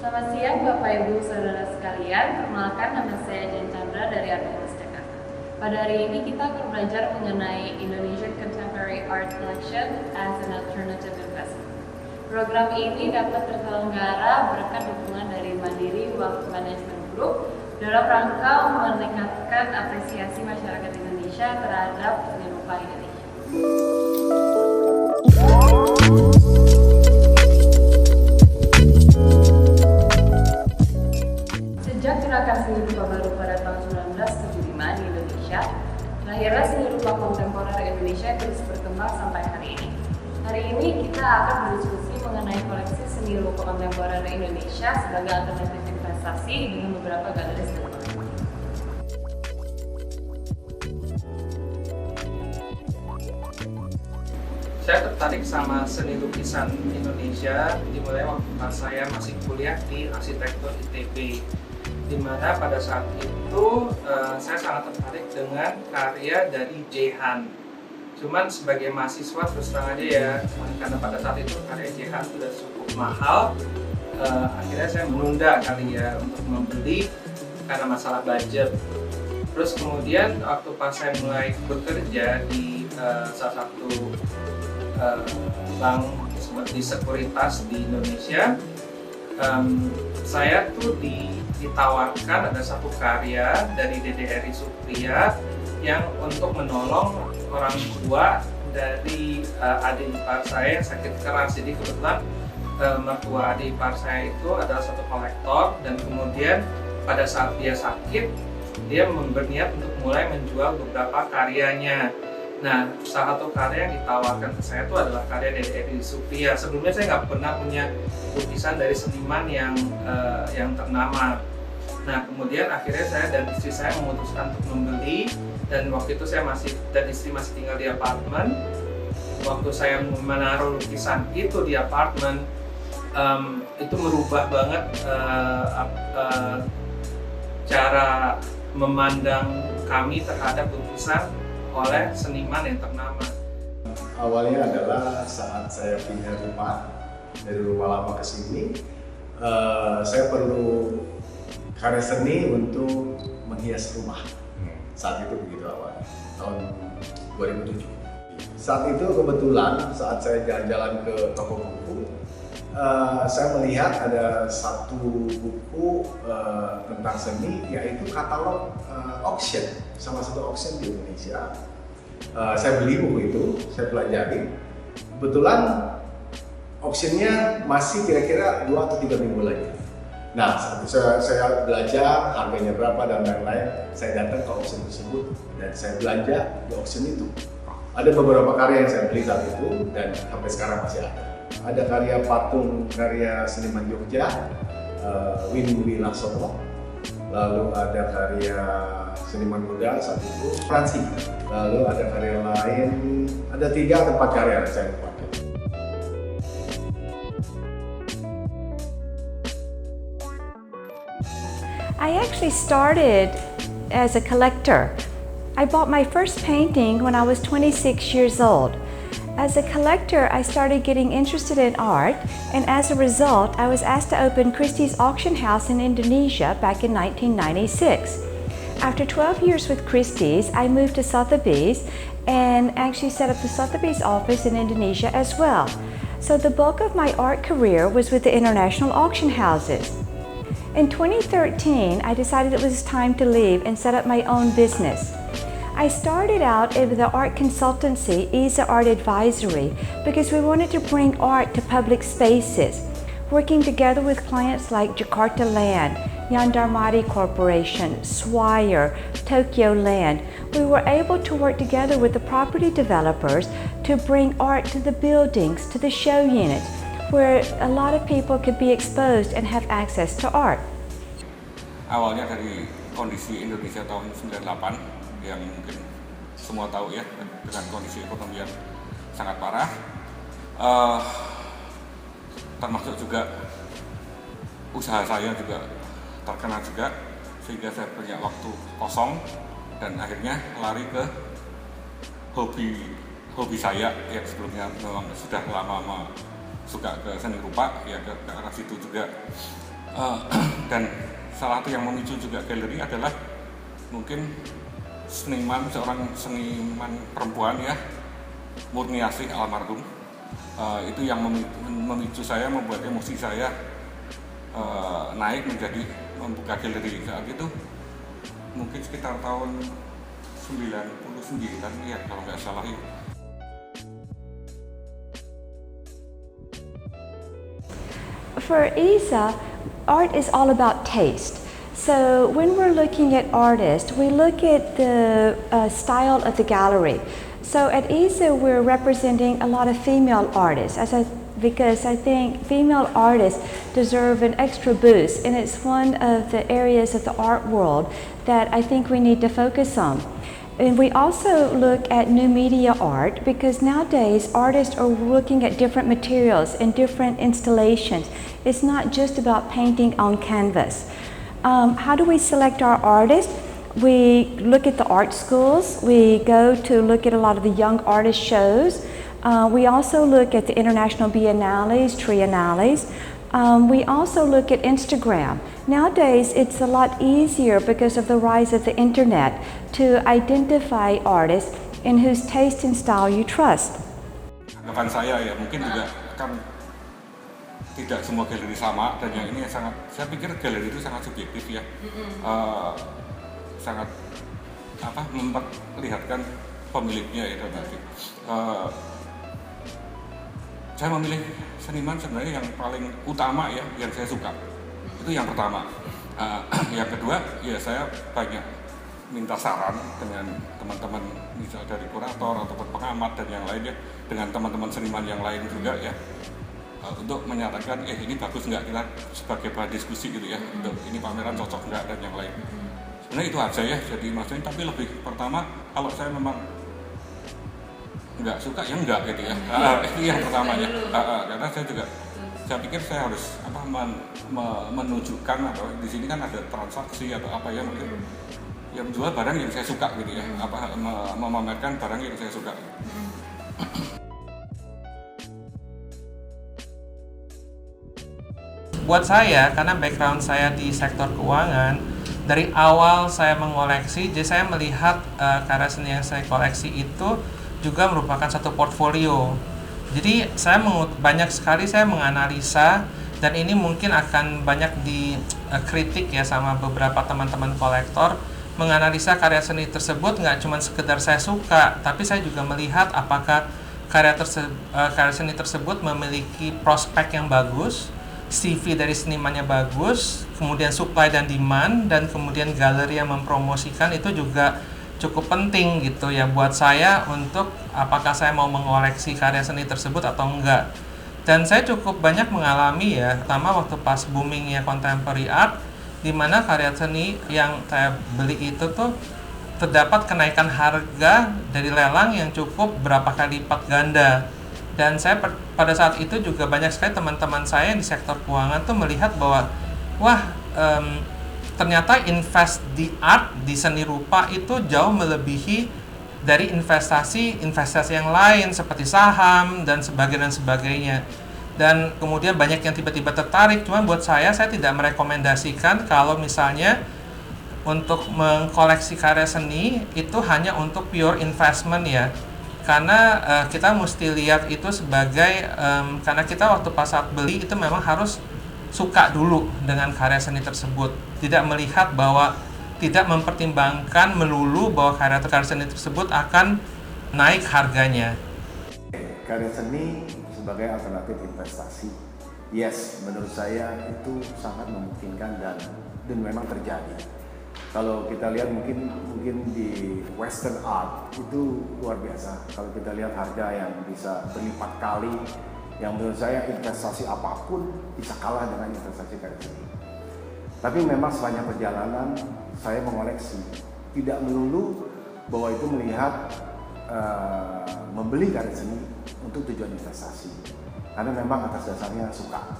Selamat siang Bapak Ibu Saudara sekalian, perkenalkan nama saya Jen Chandra dari Artemis Jakarta. Pada hari ini kita akan belajar mengenai Indonesian Contemporary Art Collection as an Alternative Investment. Program ini dapat terselenggara berkat dukungan dari Mandiri Wealth Management Group dalam rangka meningkatkan apresiasi masyarakat Indonesia terhadap seni rupa Indonesia. Sejak gerakan seni rupa baru pada tahun 1975 di Indonesia, lahirlah seni rupa kontemporer Indonesia terus berkembang sampai hari ini. Hari ini kita akan berdiskusi mengenai koleksi seni rupa kontemporer Indonesia sebagai alternatif investasi dengan beberapa galeri seni rupa. Saya tertarik sama seni lukisan Indonesia dimulai waktu pas saya masih kuliah di arsitektur ITB, di mana pada saat itu saya sangat tertarik dengan karya dari J. Han. Cuman sebagai mahasiswa terus terang aja ya, karena pada saat itu karya J. Han sudah cukup mahal, akhirnya saya menunda kali ya untuk membeli karena masalah budget. Terus kemudian waktu pas saya mulai bekerja di salah satu bank di sekuritas di Indonesia, saya tuh ditawarkan ada satu karya dari DDRI Supriya yang untuk menolong orang tua dari adik ipar saya yang sakit keras. Jadi kebetulan mertua adik ipar saya itu adalah satu kolektor, dan kemudian pada saat dia sakit dia berniat untuk mulai menjual beberapa karyanya. Nah, salah satu karya yang ditawarkan ke saya itu adalah karya DDRI Supriya. Sebelumnya saya nggak pernah punya lukisan dari seniman yang ternama. Nah, kemudian akhirnya saya dan istri saya memutuskan untuk membeli, dan waktu itu saya dan istri masih tinggal di apartemen. Waktu saya menaruh lukisan itu di apartemen, itu merubah banget cara memandang kami terhadap lukisan oleh seniman yang ternama. Awalnya adalah saat saya pindah rumah dari rumah lama ke sini, saya perlu karya seni untuk menghias rumah. Saat itu begitu awal, tahun 2007. Saat itu kebetulan saat saya jalan-jalan ke toko buku, saya melihat ada satu buku tentang seni, yaitu katalog auction, salah satu auction di Indonesia. Saya beli buku itu, saya pelajari. Kebetulan auctionnya masih kira-kira 2 atau 3 minggu lagi. Nah, saat itu saya belajar harganya berapa dan lain-lain. Saya datang ke auction tersebut dan saya belanja di auction itu. Ada beberapa karya yang saya beli saat itu dan sampai sekarang masih ada. Ada karya patung karya seniman Jogja, Winwi Laksono. Lalu ada karya seniman muda saat itu, Fransi. Lalu ada karya lain, ada 3 atau 4 karya yang saya lupa. I actually started as a collector. I bought my first painting when I was 26 years old. As a collector, I started getting interested in art, and as a result, I was asked to open Christie's auction house in Indonesia back in 1996. After 12 years with Christie's, I moved to Sotheby's and actually set up the Sotheby's office in Indonesia as well. So the bulk of my art career was with the international auction houses. In 2013, I decided it was time to leave and set up my own business. I started out with the art consultancy, Isa Art Advisory, because we wanted to bring art to public spaces, working together with clients like Jakarta Land, Yandarmati Corporation, Swire, Tokyo Land. We were able to work together with the property developers to bring art to the buildings, to the show units, where a lot of people could be exposed and have access to art. Awalnya dari kondisi Indonesia tahun 98 yang mungkin semua tahu ya, dengan kondisi ekonomi yang sangat parah, termasuk juga usaha saya juga terkena juga, sehingga saya punya waktu kosong dan akhirnya lari ke hobi saya yang sebelumnya memang sudah lama suka ke seni rupa, ya ke arah situ juga. Dan salah satu yang memicu juga galeri adalah mungkin seorang seniman perempuan ya, Murniasih almarhum. Itu yang memicu saya, membuat emosi saya naik menjadi membuka galeri. Saat itu mungkin sekitar tahun 99 ya kalau nggak salah ya. For Isa, art is all about taste. So when we're looking at artists, we look at the style of the gallery. So at Isa, we're representing a lot of female artists, because I think female artists deserve an extra boost, and it's one of the areas of the art world that I think we need to focus on. And we also look at new media art, because nowadays artists are looking at different materials and different installations. It's not just about painting on canvas. How do we select our artists? We look at the art schools. We go to look at a lot of the young artist shows. We also look at the international biennales, triennales. We also look at Instagram. Nowadays, it's a lot easier because of the rise of the internet to identify artists in whose taste and style you trust. Anggapan saya ya, mungkin juga akan tidak semua galeri sama, dan yang ini saya pikir galeri itu sangat subjektif ya. Sangat memperlihatkan pemiliknya ya nanti. Saya memilih seniman sebenarnya yang paling utama ya, yang saya suka. Itu yang pertama. Yang kedua, ya saya banyak minta saran dengan teman-teman misal dari kurator ataupun pengamat dan yang lainnya, dengan teman-teman seniman yang lain juga ya, untuk menyatakan ini bagus nggak, kita sebagai bahan diskusi gitu ya, untuk ini pameran cocok nggak dan yang lain. Sebenarnya itu aja ya, jadi maksudnya, tapi lebih pertama kalau saya memang nggak suka ya enggak gitu ya. Itu yang pertama ya, karena saya pikir saya harus menunjukkan, atau di sini kan ada transaksi atau apa ya, mungkin yang jual barang yang saya suka gitu ya, memamerkan barang yang saya suka. Buat saya, karena background saya di sektor keuangan, dari awal saya mengoleksi, jadi saya melihat karya seni yang saya koleksi itu juga merupakan satu portfolio. Jadi banyak sekali saya menganalisa, dan ini mungkin akan banyak dikritik ya sama beberapa teman-teman kolektor, menganalisa karya seni tersebut nggak cuma sekedar saya suka, tapi saya juga melihat apakah karya seni tersebut memiliki prospek yang bagus, CV dari senimannya bagus, kemudian supply dan demand, dan kemudian galeri yang mempromosikan itu juga cukup penting gitu ya buat saya, untuk apakah saya mau mengoleksi karya seni tersebut atau enggak. Dan saya cukup banyak mengalami ya, terutama waktu pas boomingnya contemporary art, di mana karya seni yang saya beli itu tuh terdapat kenaikan harga dari lelang yang cukup berapa kali lipat ganda. Dan saya pada saat itu juga banyak sekali teman-teman saya di sektor keuangan tuh melihat bahwa ternyata invest di art, di seni rupa itu jauh melebihi dari investasi yang lain seperti saham dan sebagainya. Dan kemudian banyak yang tiba-tiba tertarik, cuma buat saya tidak merekomendasikan kalau misalnya untuk mengkoleksi karya seni itu hanya untuk pure investment ya. Karena kita mesti lihat itu sebagai, karena kita waktu pas saat beli itu memang harus suka dulu dengan karya seni tersebut. Tidak melihat bahwa, tidak mempertimbangkan melulu bahwa karya seni tersebut akan naik harganya. Karya seni sebagai alternatif investasi, yes, menurut saya itu sangat memungkinkan dan memang terjadi. Kalau kita lihat mungkin di Western art itu luar biasa. Kalau kita lihat harga yang bisa berlipat kali, yang menurut saya investasi apapun bisa kalah dengan investasi karya seni. Tapi memang sepanjang perjalanan saya mengoleksi, tidak melulu bahwa itu melihat membeli karya seni untuk tujuan investasi, karena memang atas dasarnya suka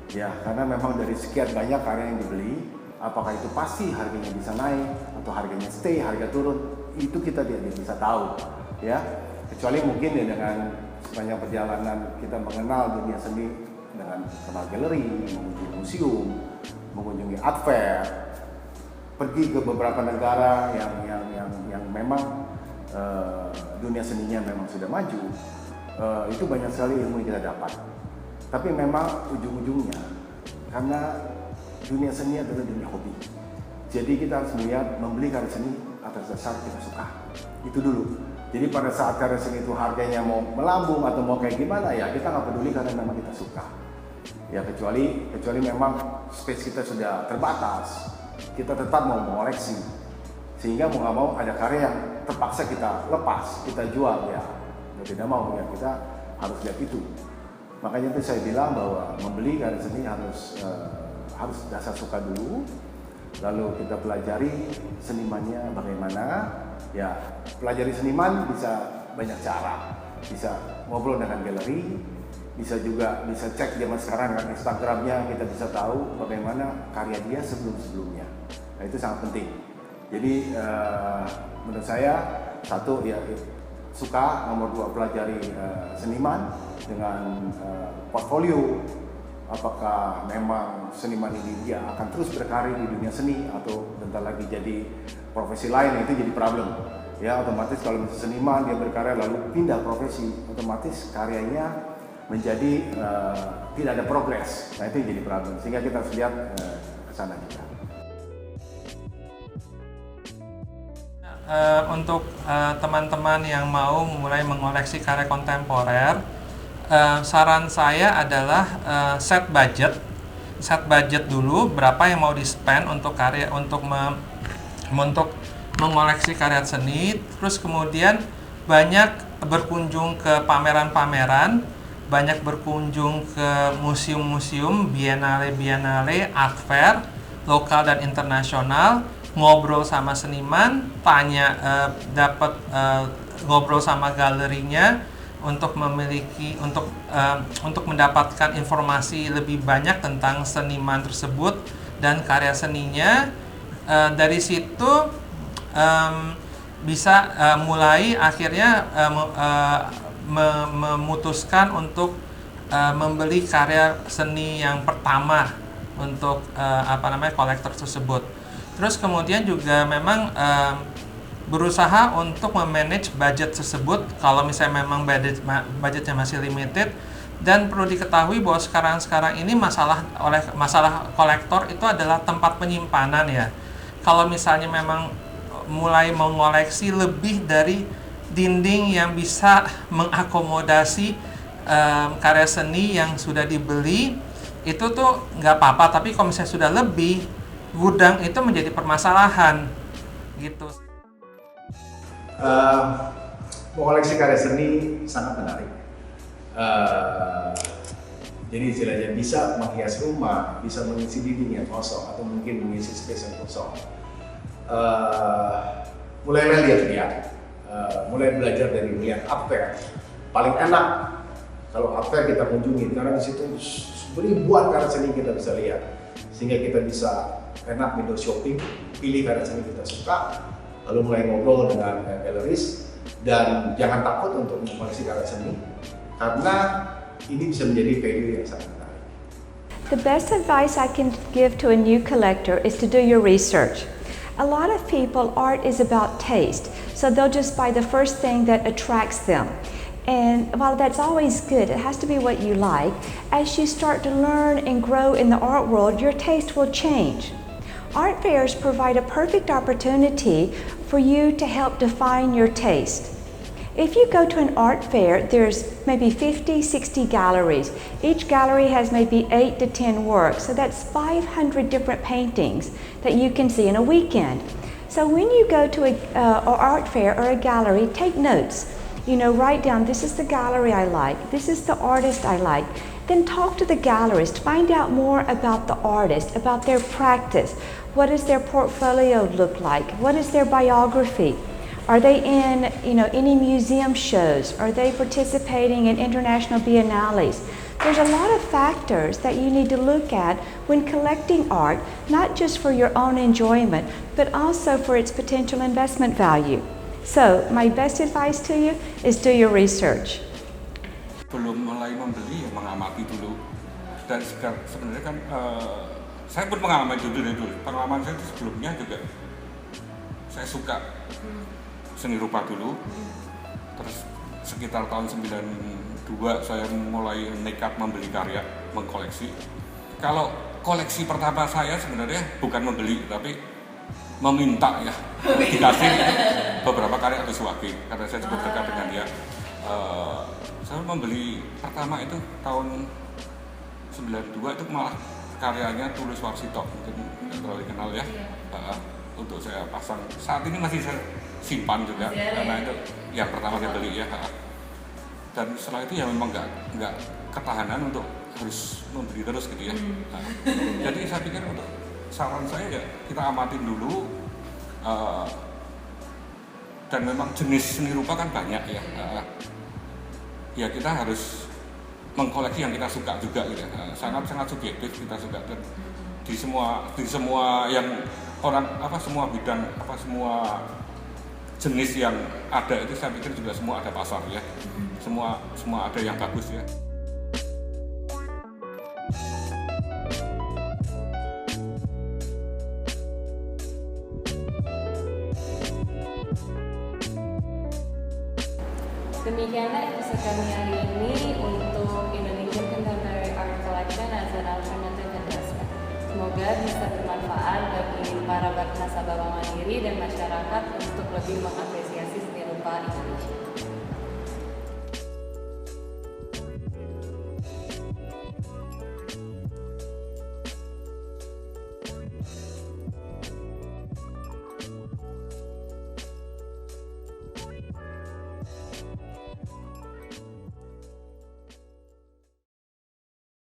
ya, karena memang dari sekian banyak karya yang dibeli, apakah itu pasti harganya bisa naik atau harganya stay, harga turun, itu kita tidak bisa tahu ya, kecuali mungkin ya dengan sepanjang perjalanan kita mengenal dunia seni dengan kenal galeri, mengunjungi museum, mengunjungi art fair, pergi ke beberapa negara yang memang dunia seninya memang sudah maju, itu banyak sekali ilmu yang kita dapat. Tapi memang ujung-ujungnya, karena dunia seni adalah dunia hobi, jadi kita harus melihat membeli karya seni atas dasar kita suka. Itu dulu. Jadi pada saat karya seni itu harganya mau melambung atau mau kayak gimana, ya kita nggak peduli karena memang kita suka. Ya kecuali memang space kita sudah terbatas, kita tetap mau mengoleksi. Sehingga mau nggak mau ada karya yang terpaksa kita lepas, kita jual, ya tidak mau, ya kita harus lihat itu. Makanya itu saya bilang bahwa membeli karya seni harus dasar suka dulu, lalu kita pelajari senimannya bagaimana. Ya, pelajari seniman bisa banyak cara, bisa ngobrol dengan galeri, bisa cek zaman sekarang dengan Instagramnya, kita bisa tahu bagaimana karya dia sebelumnya. Nah, itu sangat penting. Jadi menurut saya, satu ya suka, nomor dua pelajari seniman dengan portfolio. Apakah memang seniman ini dia akan terus berkarir di dunia seni atau bentar lagi jadi profesi lain, itu jadi problem. Ya otomatis kalau misalnya seniman dia berkarya lalu pindah profesi, otomatis karyanya menjadi tidak ada progres. Nah itu jadi problem, sehingga kita harus lihat ke sana juga. Untuk teman-teman yang mau mulai mengoleksi karya kontemporer, saran saya adalah set budget dulu berapa yang mau di-spend untuk karya untuk mengoleksi karya seni. Terus kemudian banyak berkunjung ke pameran-pameran, banyak berkunjung ke museum-museum, biennale, art fair lokal dan internasional, ngobrol sama seniman, ngobrol sama galerinya untuk mendapatkan informasi lebih banyak tentang seniman tersebut dan karya seninya. Dari situ bisa mulai akhirnya memutuskan untuk membeli karya seni yang pertama untuk kolektor tersebut. Terus kemudian juga memang berusaha untuk memanage budget tersebut kalau misalnya memang budgetnya masih limited. Dan perlu diketahui bahwa sekarang ini masalah kolektor itu adalah tempat penyimpanan ya. Kalau misalnya memang mulai mengoleksi lebih dari dinding yang bisa mengakomodasi karya seni yang sudah dibeli, itu tuh nggak apa-apa. Tapi kalau misalnya sudah lebih, gudang itu menjadi permasalahan gitu. Mengoleksi karya seni sangat menarik. Jadi istilahnya bisa menghias rumah, bisa mengisi dinding yang kosong, atau mungkin mengisi space yang kosong. Mulailah lihat-lihat, mulai belajar dari melihat art fair. Paling enak kalau art fair kita kunjungi, karena di situ ribuan karya seni kita bisa lihat, sehingga kita bisa enak window shopping, pilih karya seni kita suka, lalu mulai ngobrol dengan galeris. Dan jangan takut untuk mengoleksi karya seni, karena ini bisa menjadi value yang sangat menarik. The best advice I can give to a new collector is to do your research. A lot of people, art is about taste, so they'll just buy the first thing that attracts them. And while that's always good, it has to be what you like. As you start to learn and grow in the art world, your taste will change. Art fairs provide a perfect opportunity for you to help define your taste. If you go to an art fair, there's maybe 50, 60 galleries. Each gallery has maybe 8 to 10 works, so that's 500 different paintings that you can see in a weekend. So when you go to an art fair or a gallery, take notes. You know, write down, this is the gallery I like, this is the artist I like. Then talk to the gallerist, find out more about the artist, about their practice. What does their portfolio look like? What is their biography? Are they in, any museum shows? Are they participating in international biennales? There's a lot of factors that you need to look at when collecting art, not just for your own enjoyment, but also for its potential investment value. So, my best advice to you is do your research. Belum mulai membeli, ya mengamati dulu. Dan sebenarnya kan saya pun pengalaman itu dulu. Pengalaman saya itu sebelumnya juga saya suka seni rupa dulu. Terus sekitar tahun 92 saya mulai nekat membeli karya, mengkoleksi. Kalau koleksi pertama saya sebenarnya bukan membeli, tapi meminta ya, dikasih beberapa karya Agus Wage karena saya cukup dekat dengan dia. Saya membeli pertama itu tahun 92 itu malah karyanya Tulus Warsito, mungkin nggak terlalu kenal ya. Untuk saya pasang, saat ini masih saya simpan juga karena itu yang pertama saya beli ya. Dan setelah itu ya memang nggak ketahanan untuk harus membeli terus gitu ya. Jadi saya pikir untuk saran saya ya kita amatin dulu, dan memang jenis seni rupa kan banyak ya. Ya kita harus mengkoleksi yang kita suka juga gitu. Sangat subjektif kita suka, dan di semua yang orang semua bidang semua jenis yang ada itu saya pikir juga semua ada pasar ya. Semua ada yang bagus ya. Demikianlah episode kami hari ini untuk Indonesian Contemporary Art Collection as an Alternative Investment. Semoga bisa bermanfaat bagi para nasabah Bank Mandiri dan masyarakat untuk lebih mengapresiasi seni rupa Indonesia.